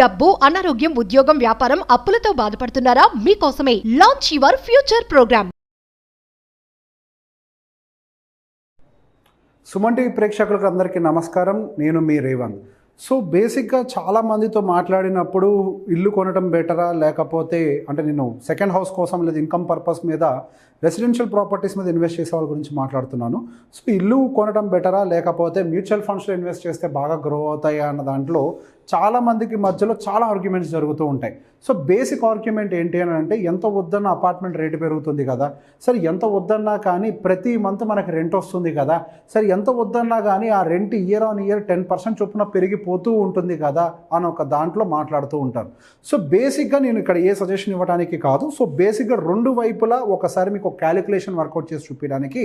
డబ్బు, అనారోగ్యం, ఉద్యోగం, వ్యాపారం, అప్పులతో బాధపడుతున్నారా? మీకోసమే launch your future program. Suman TV ప్రేక్షకులకు అందరికీ నమస్కారం. నేను మీ రేవంత్. సో బేసిక్గా చాలామందితో మాట్లాడినప్పుడు ఇల్లు కొనడం బెటరా, లేకపోతే అంటే నేను సెకండ్ హౌస్ కోసం లేదా ఇన్కమ్ పర్పస్ మీద రెసిడెన్షియల్ ప్రాపర్టీస్ మీద ఇన్వెస్ట్ చేసే వాళ్ళ గురించి మాట్లాడుతున్నాను. సో ఇల్లు కొనడం బెటరా, లేకపోతే మ్యూచువల్ ఫండ్స్లో ఇన్వెస్ట్ చేస్తే బాగా గ్రో అవుతాయా అన్న దాంట్లో చాలామందికి మధ్యలో చాలా ఆర్గ్యుమెంట్స్ జరుగుతూ ఉంటాయి. సో బేసిక్ ఆర్గ్యుమెంట్ ఏంటి అని అంటే, ఎంత వద్దన్న అపార్ట్మెంట్ రేటు పెరుగుతుంది కదా, సరే ఎంత వద్దన్నా కానీ ప్రతి మంత్ మనకి రెంట్ వస్తుంది కదా, సరే ఎంత వద్దన్నా కానీ ఆ రెంట్ ఇయర్ ఆన్ ఇయర్ 10% చొప్పున పెరిగిపోతూ ఉంటుంది కదా అని ఒక దాంట్లో మాట్లాడుతూ ఉంటారు. సో బేసిక్గా నేను ఇక్కడ ఏ సజెషన్ ఇవ్వడానికి కాదు. సో బేసిక్గా రెండు వైపులా ఒకసారి మీకు ఒక క్యాలిక్యులేషన్ వర్కౌట్ చేసి చూపించడానికి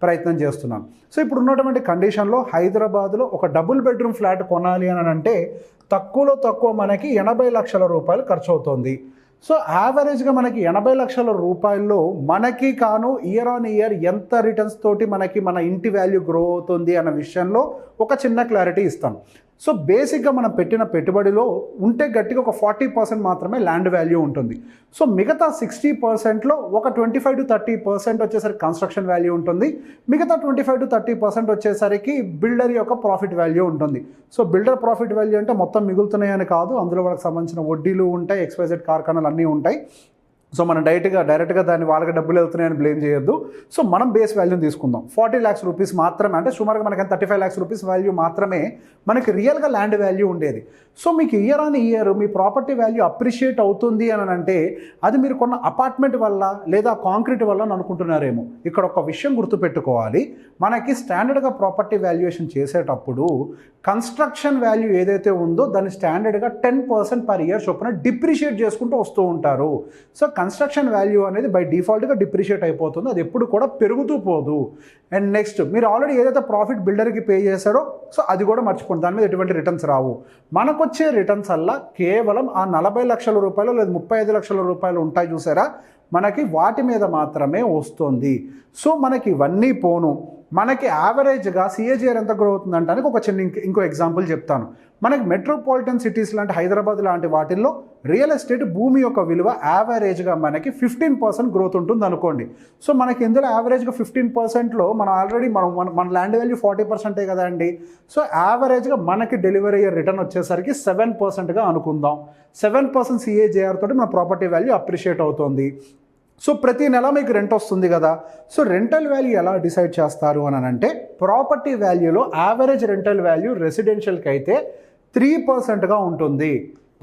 ప్రయత్నం చేస్తున్నాను. సో ఇప్పుడు ఉన్నటువంటి కండిషన్లో హైదరాబాద్లో ఒక డబుల్ బెడ్రూమ్ ఫ్లాట్ కొనాలి అని అంటే తక్కువలో తక్కువ మనకి 80 లక్షల రూపాయలు ఖర్చు అవుతుంది. సో యావరేజ్గా మనకి 80 లక్షల రూపాయల్లో మనకి కాను ఇయర్ ఆన్ ఇయర్ ఎంత రిటర్న్స్ తోటి మనకి మన ఇంటి వాల్యూ గ్రో అవుతుంది అన్న విషయంలో ఒక చిన్న క్లారిటీ ఇస్తాను. సో బేసిక్గా మనం పెట్టిన పెట్టుబడిలో ఉంటే గట్టిగా ఒక 40% మాత్రమే ల్యాండ్ వాల్యూ ఉంటుంది. సో మిగతా 60%లో ఒక 25 to 30% వచ్చేసరికి కన్స్ట్రక్షన్ వాల్యూ ఉంటుంది. మిగతా 25 to 30% వచ్చేసరికి బిల్డర్ యొక్క ప్రాఫిట్ వాల్యూ ఉంటుంది. సో బిల్డర్ ప్రాఫిట్ వాల్యూ అంటే మొత్తం మిగులుతున్నాయని కాదు, అందులో వాళ్ళకి సంబంధించిన వడ్డీలు ఉంటాయి, XYZ కార్ఖానాలు అన్నీ ఉంటాయి. సో మనం డైరెక్ట్గా దాన్ని వాళ్ళకి డబ్బులు వెళ్తున్నాయని బ్లేమ్ చేయొద్దు. సో మనం బేస్ వాల్యూని తీసుకుందాం. 40 lakhs రూపీస్ మాత్రమే, అంటే సుమారుగా మనకి 35 lakhs రూపీస్ వాల్యూ మాత్రమే మనకి రియల్గా ల్యాండ్ వాల్యూ ఉండేది. సో మీకు year on year me property value appreciate అవుతుంది అని అంటే అది మీరు కొన్న అపార్ట్మెంట్ వల్ల లేదా కాంక్రీట్ వల్ల అని అనుకుంటున్నారేమో. ఇక్కడ ఒక విషయం గుర్తుపెట్టుకోవాలి, మనకి స్టాండర్డ్గా ప్రాపర్టీ వాల్యుయేషన్ చేసేటప్పుడు కన్స్ట్రక్షన్ వాల్యూ ఏదైతే ఉందో దాన్ని స్టాండర్డ్గా 10% పర్ ఇయర్ చొప్పున డిప్రిషియేట్ చేసుకుంటూ వస్తూ ఉంటారు. సో కన్స్ట్రక్షన్ వాల్యూ అనేది బై డిఫాల్ట్గా డిప్రిషియేట్ అయిపోతుంది, అది ఎప్పుడు కూడా పెరుగుతూ పోదు. అండ్ నెక్స్ట్ మీరు ఆల్రెడీ ఏదైతే ప్రాఫిట్ బిల్డర్కి పే చేశారో సో అది కూడా మర్చిపోండి, దాని మీద ఎటువంటి రిటర్న్స్ రావు. మనకు వచ్చే రిటర్న్స్ వల్ల కేవలం ఆ 40 లక్షల రూపాయలు లేదా 35 లక్షల రూపాయలు ఉంటాయి చూసారా, మనకి వాటి మీద మాత్రమే వస్తుంది. సో మనకి ఇవన్నీ పోను, మనకి యావరేజ్గా CAGR ఎంత గ్రో అవుతుందంటానికి ఒక చిన్న ఇంకో ఎగ్జాంపుల్ చెప్తాను. మనకి మెట్రోపాలిటన్ సిటీస్ లాంటి హైదరాబాద్ లాంటి వాటిల్లో రియల్ ఎస్టేట్ భూమి యొక్క విలువ యావరేజ్గా మనకి 15% గ్రోత్ ఉంటుంది అనుకోండి. సో మనకి ఇందులో యావరేజ్గా 15%లో మనం ఆల్రెడీ మన ల్యాండ్ వాల్యూ 40% కదా అండి. సో యావరేజ్గా మనకి డెలివరీ అయ్యే రిటర్న్ వచ్చేసరికి 7%గా అనుకుందాం. 7% CAGR తోటి మన ప్రాపర్టీ వాల్యూ అప్రిషియేట్ అవుతుంది. సో ప్రతి నెల మీకు రెంట్ వస్తుంది కదా. సో రెంటల్ వాల్యూ ఎలా డిసైడ్ చేస్తారు అని అంటే, ప్రాపర్టీ వాల్యూలో యావరేజ్ రెంటల్ వాల్యూ రెసిడెన్షియల్కి అయితే 3%గా ఉంటుంది.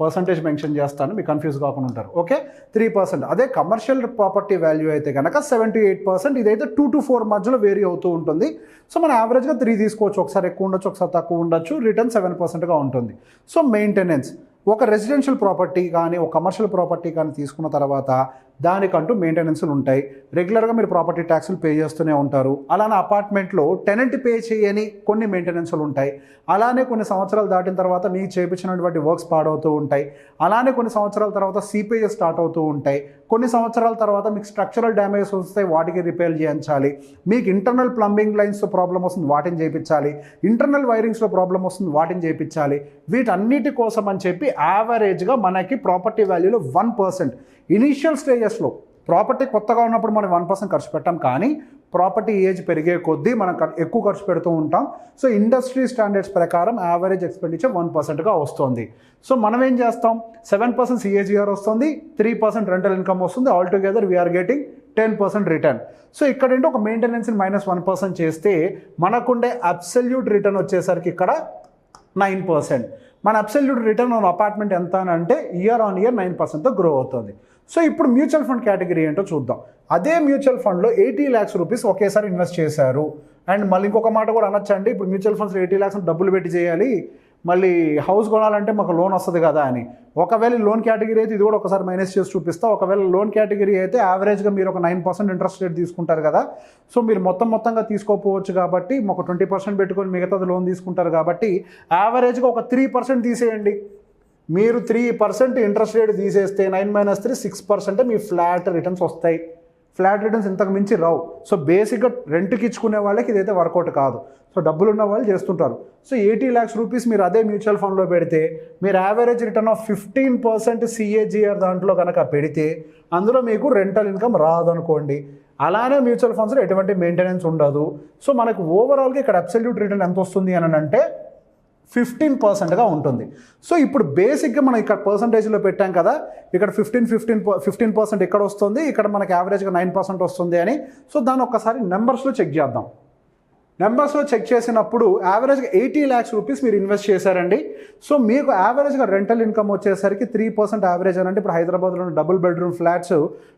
పర్సంటేజ్ మెన్షన్ చేస్తాను, మీకు కన్ఫ్యూజ్ కాకుండా ఉంటారు. ఓకే, 3%. అదే కమర్షియల్ ప్రాపర్టీ వాల్యూ అయితే కనుక 7 to 8%, ఇదైతే 2 to 4 మధ్యలో వేరీ అవుతూ ఉంటుంది. సో మనం యావరేజ్గా 3 తీసుకోవచ్చు, ఒకసారి ఎక్కువ ఉండొచ్చు, ఒకసారి తక్కువ ఉండొచ్చు. రిటర్న్ 7%గా ఉంటుంది. సో మెయింటెనెన్స్, ఒక రెసిడెన్షియల్ ప్రాపర్టీ కానీ ఒక కమర్షియల్ ప్రాపర్టీ కానీ తీసుకున్న తర్వాత దానికంటూ మెయింటెనెన్స్లు ఉంటాయి. రెగ్యులర్గా మీరు ప్రాపర్టీ ట్యాక్స్లు పే చేస్తూనే ఉంటారు. అలానే అపార్ట్మెంట్లో టెనెంట్ పే చేయని కొన్ని మెయింటెనెన్స్లు ఉంటాయి. అలానే కొన్ని సంవత్సరాలు దాటిన తర్వాత మీకు చేయించినటువంటి వర్క్స్ పాడవుతూ ఉంటాయి. అలానే కొన్ని సంవత్సరాల తర్వాత సీపేజెస్ స్టార్ట్ అవుతూ ఉంటాయి. కొన్ని సంవత్సరాల తర్వాత మీకు స్ట్రక్చరల్ డ్యామేజెస్ వస్తాయి, వాటికి రిపేర్ చేయించాలి. మీకు ఇంటర్నల్ ప్లంబింగ్ లైన్స్తో ప్రాబ్లం వస్తుంది, వాటిని చేయించాలి. ఇంటర్నల్ వైరింగ్స్లో ప్రాబ్లం వస్తుంది, వాటిని చేయించాలి. వీటన్నిటి కోసం అని చెప్పి యావరేజ్గా మనకి ప్రాపర్టీ వాల్యూలో 1% ఇనీషియల్ స్టేజెస్లో, ప్రాపర్టీ కొత్తగా ఉన్నప్పుడు మనం 1% ఖర్చు పెట్టాం, కానీ ప్రాపర్టీ ఏజ్ పెరిగే కొద్దీ మనం ఎక్కువ ఖర్చు పెడుతూ ఉంటాం. సో ఇండస్ట్రీ స్టాండర్డ్స్ ప్రకారం యావరేజ్ ఎక్స్పెండిచర్ 1%గా వస్తుంది. సో మనం ఏం చేస్తాం, 7% CAGR వస్తుంది, 3% రెంటల్ ఇన్కమ్ వస్తుంది, all together we're getting 10% return. So ఇక్కడ ఏంటి, ఒక మెయింటెనెన్స్ని -1% చేస్తే మనకుండే అబ్సల్యూట్ రిటర్న్ వచ్చేసరికి ఇక్కడ 9%. మన అబ్సల్యూట్ రిటర్న్ ఆన్ అపార్ట్మెంట్ ఎంత అని అంటే ఇయర్ ఆన్ ఇయర్ 9%తో గ్రో అవుతుంది. సో ఇప్పుడు మ్యూచువల్ ఫండ్ కేటగిరీ ఏంటో చూద్దాం. అదే మ్యూచువల్ ఫండ్లో 80 lakhs రూపీస్ ఒకేసారి ఇన్వెస్ట్ చేశారు. అండ్ మళ్ళీ ఇంకొక మాట కూడా అనొచ్చండి, ఇప్పుడు మ్యూచువల్ ఫండ్స్లో 80 lakhs డబ్బులు పెట్టి చేయాలి, మళ్ళీ హౌస్ కొనాలంటే మాకు లోన్ వస్తుంది కదా అని. ఒకవేళ లోన్ కేటగిరీ అయితే ఇది కూడా ఒకసారి మైనస్ చేసి చూపిస్తా. ఒకవేళ లోన్ కేటగిరీ అయితే యావరేజ్గా మీరు ఒక 9% ఇంట్రెస్ట్ రేట్ తీసుకుంటారు కదా. సో మీరు మొత్తంగా తీసుకోకపోవచ్చు కాబట్టి ఒక 20% పెట్టుకొని మిగతాది లోన్ తీసుకుంటారు కాబట్టి యావరేజ్గా ఒక 3% తీసేయండి. మీరు 3% ఇంట్రెస్ట్ రేట్ తీసేస్తే 9 - 3 6% మీ ఫ్లాట్ రిటర్న్స్ వస్తాయి. ఫ్లాట్ రిటర్న్స్ ఇంతకు మించి రావు. సో బేసిక్గా రెంట్కి ఇచ్చుకునే వాళ్ళకి ఇదైతే వర్కౌట్ కాదు. సో డబ్బులు ఉన్న వాళ్ళు చేస్తుంటారు. సో 80 lakhs రూపీస్ మీరు అదే మ్యూచువల్ ఫండ్లో పెడితే మీరు యావరేజ్ రిటర్న్ ఆఫ్ 15% CAGR దాంట్లో కనుక పెడితే అందులో మీకు రెంటల్ ఇన్కమ్ రాదనుకోండి. అలానే మ్యూచువల్ ఫండ్స్లో ఎటువంటి మెయింటెనెన్స్ ఉండదు. సో మనకు ఓవరాల్గా ఇక్కడ అబ్సల్యూట్ రిటర్న్ ఎంత వస్తుంది అని అంటే 15%గా ఉంటుంది. సో ఇప్పుడు బేసిక్గా మనం ఇక్కడ పర్సంటేజ్లో పెట్టాం కదా, ఇక్కడ 15% ఇక్కడ వస్తుంది, ఇక్కడ మనకి యావరేజ్గా 9% వస్తుంది అని. సో దాన్ని ఒక్కసారి నెంబర్స్లో చెక్ చేద్దాం. నెంబర్స్లో చెక్ చేసినప్పుడు యావరేజ్గా 80 lakhs రూపీస్ మీరు ఇన్వెస్ట్ చేశారండి. సో మీకు యావరేజ్గా రెంటల్ ఇన్కమ్ వచ్చేసరికి 3% యావరేజ్ అని అంటే ఇప్పుడు హైదరాబాద్లో డబుల్ బెడ్రూమ్ ఫ్లాట్స్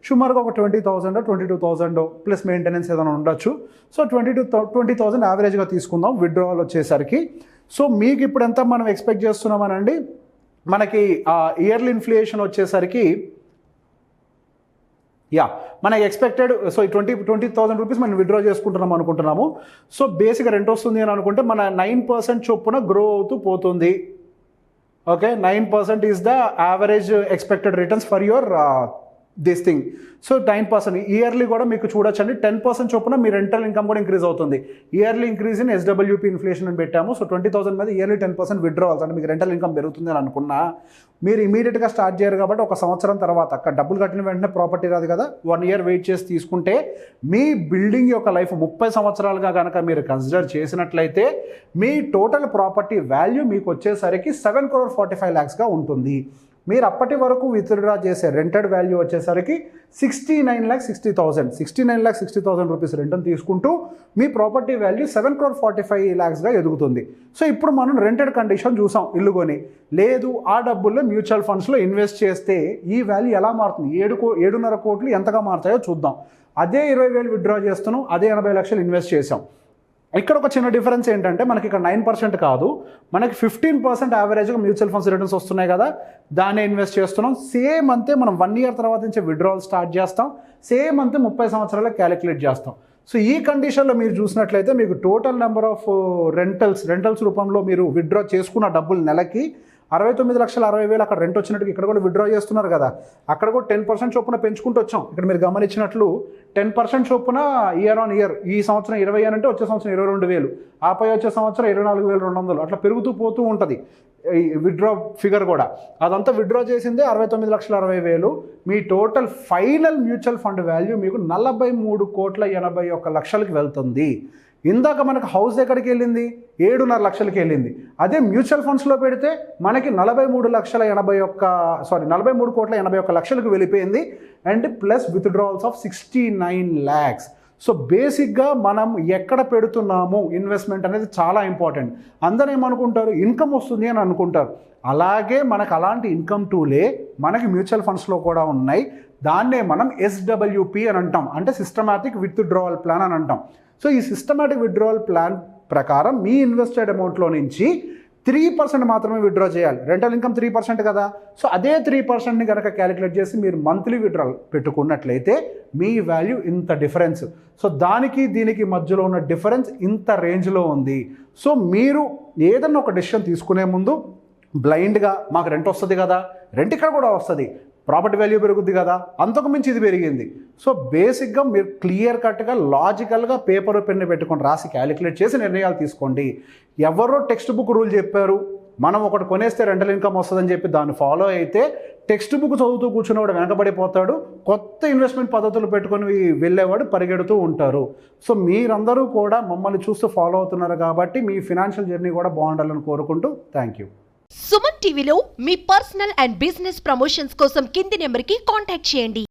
సుమారుగా ఒక 20,000 22,000 ప్లస్ మెయింటెనెన్స్ ఏదైనా ఉండొచ్చు. సో 20,000 యావరేజ్గా తీసుకుందాం విత్డ్రావల్ వచ్చేసరికి. సో మీకు ఇప్పుడు ఎంత మనం ఎక్స్పెక్ట్ చేస్తున్నామనండి, మనకి ఇయర్లీ ఇన్ఫ్లేషన్ వచ్చేసరికి మనకి ఎక్స్పెక్టెడ్ సో 20,000 రూపీస్ మనం విత్డ్రా చేసుకుంటున్నాం అనుకుంటున్నాము. సో బేసిక్గా రెంట్ వస్తుంది అని అనుకుంటే మన 9% చొప్పున గ్రో అవుతూ పోతుంది. Okay, 9% is the average expected returns for your this thing. So 9% yearly కూడా మీకు చూడొచ్చండి. 10% చొప్పున మీ రెంటల్ ఇన్కమ్ కూడా ఇంక్రీజ్ అవుతుంది. Yearly increase in SWP inflation అని పెట్టాము. సో 20,000 మీద ఇయర్లీ 10% విత్డ్రావల్స్ అంటే మీకు రెంటల్ ఇన్కమ్ పెరుగుతుంది అని అనుకున్నా మీరు ఇమీడియట్గా స్టార్ట్ చేయరు కాబట్టి ఒక సంవత్సరం తర్వాత అక్కడ డబ్బులు కట్టిన వెంటనే ప్రాపర్టీ రాదు కదా, 1 year వెయిట్ చేసి తీసుకుంటే మీ బిల్డింగ్ యొక్క లైఫ్ 30 సంవత్సరాలుగా కనుక మీరు కన్సిడర్ చేసినట్లయితే మీ టోటల్ ప్రాపర్టీ వాల్యూ మీకు వచ్చేసరికి 7,45 lakhsగా ఉంటుంది. మీరు అప్పటి వరకు విత్డ్రా చేసే రెంటెడ్ వాల్యూ వచ్చేసరికి 69,60,000 రూపీస్ రెంట్ని తీసుకుంటూ మీ ప్రాపర్టీ వాల్యూ 7,45 lakhsగా ఎదుగుతుంది. సో ఇప్పుడు మనం రెంటెడ్ కండిషన్ చూసాం, ఇల్లు కొని లేదు ఆ డబ్బుల్లో మ్యూచువల్ ఫండ్స్లో ఇన్వెస్ట్ చేస్తే ఈ వాల్యూ ఎలా మారుతుంది, 7.5 కోట్లు ఎంతగా మారుతాయో చూద్దాం. అదే 20,000 విత్డ్రా చేస్తున్నాం, అదే 80 లక్షలు ఇన్వెస్ట్ చేసాం. ఇక్కడ ఒక చిన్న డిఫరెన్స్ ఏంటంటే మనకి ఇక్కడ 9% కాదు, మనకి 15% యావరేజ్గా మ్యూచువల్ ఫండ్స్ రిటర్న్స్ వస్తున్నాయి కదా, దాన్ని ఇన్వెస్ట్ చేస్తున్నాం. సేమ్ అంతే మనం 1 year తర్వాత నుంచి విత్డ్రావల్ స్టార్ట్ చేస్తాం, సేమ్ అంతే 30 సంవత్సరాలకు క్యాలిక్యులేట్ చేస్తాం. సో ఈ కండిషన్లో మీరు చూసినట్లయితే మీకు టోటల్ నెంబర్ ఆఫ్ రెంటల్స్ రూపంలో మీరు విత్డ్రా చేసుకున్న డబ్బులు నెలకి 69,60,000 అక్కడ రెంట్ వచ్చినట్టుగా ఇక్కడ కూడా విత్డ్రా చేస్తున్నారు కదా, అక్కడ కూడా 10% చొప్పున పెంచుకుంటూ వచ్చాం. ఇక్కడ మీరు గమనించినట్లు 10% చొప్పున ఇయర్ ఆన్ ఇయర్, ఈ సంవత్సరం 20 అంటే వచ్చే సంవత్సరం 22,000, ఆపై వచ్చే సంవత్సరం 24,200 అట్లా పెరుగుతూ పోతూ ఉంటుంది ఈ విత్డ్రా ఫిగర్ కూడా. అదంతా విత్డ్రా చేసిందే 69,60,000. మీ total final mutual fund value మీకు 43,81,00,000కి వెళ్తుంది. ఇందాక మనకు హౌస్ ఎక్కడికి వెళ్ళింది, 7.5 లక్షలకి వెళ్ళింది. అదే మ్యూచువల్ ఫండ్స్లో పెడితే మనకి 43,81,00,000కి వెళ్ళిపోయింది. And plus withdrawals of 69 lakhs. So బేసిక్గా మనం ఎక్కడ పెడుతున్నాము ఇన్వెస్ట్మెంట్ అనేది చాలా ఇంపార్టెంట్. అందరూ ఏమనుకుంటారు, ఇన్కమ్ వస్తుంది అని అనుకుంటారు. అలాగే మనకు అలాంటి ఇన్కమ్ టూలే మనకి మ్యూచువల్ ఫండ్స్లో కూడా ఉన్నాయి. దాన్నే మనం SWP అని అంటాం, అంటే సిస్టమాటిక్ విత్డ్రావల్ ప్లాన్ అని అంటాం. సో ఈ సిస్టమాటిక్ విత్డ్రావల్ ప్లాన్ ప్రకారం మీ ఇన్వెస్టెడ్ అమౌంట్లో నుంచి 3% మాత్రమే విత్డ్రా చేయాలి. రెంటల్ ఇన్కమ్ 3% కదా, సో అదే 3%ని కనుక క్యాలిక్యులేట్ చేసి మీరు మంత్లీ విత్డ్రాల్ పెట్టుకున్నట్లయితే మీ వాల్యూ ఇంత డిఫరెన్స్. సో దానికి దీనికి మధ్యలో ఉన్న డిఫరెన్స్ ఇంత రేంజ్లో ఉంది. సో మీరు ఏదన్నా ఒక డెసిషన్ తీసుకునే ముందు బ్లైండ్గా మాకు రెంట్ వస్తుంది కదా, రెంట్ ఇక్కడ కూడా వస్తుంది, ప్రాపర్టీ వాల్యూ పెరుగుద్ది కదా, అంతకు మించి ఇది పెరిగింది. సో బేసిక్గా మీరు క్లియర్ కట్గా లాజికల్గా పేపర్ పెన్ను పెట్టుకొని రాసి క్యాలిక్యులేట్ చేసి నిర్ణయాలు తీసుకోండి. ఎవరో టెక్స్ట్ బుక్ రూల్ చెప్పారు, మనం ఒకటి కొనేస్తే రెంటల్ ఇన్కమ్ వస్తుందని చెప్పి దాన్ని ఫాలో అయితే టెక్స్ట్ బుక్ చదువుతూ కూర్చున్నవాడు వెనకబడిపోతాడు, కొత్త ఇన్వెస్ట్మెంట్ పద్ధతులు పెట్టుకొని వెళ్ళేవాడు పరిగెడుతూ ఉంటారు. సో మీరందరూ కూడా మమ్మల్ని చూస్తూ ఫాలో అవుతున్నారు కాబట్టి మీ ఫినాన్షియల్ జర్నీ కూడా బాగుండాలని కోరుకుంటూ థ్యాంక్ యూ. సుమన్ టీవీలో మీ పర్సనల్ అండ్ బిజినెస్ ప్రమోషన్స్ కోసం కింది నెంబర్కి కాంటాక్ట్ చేయండి.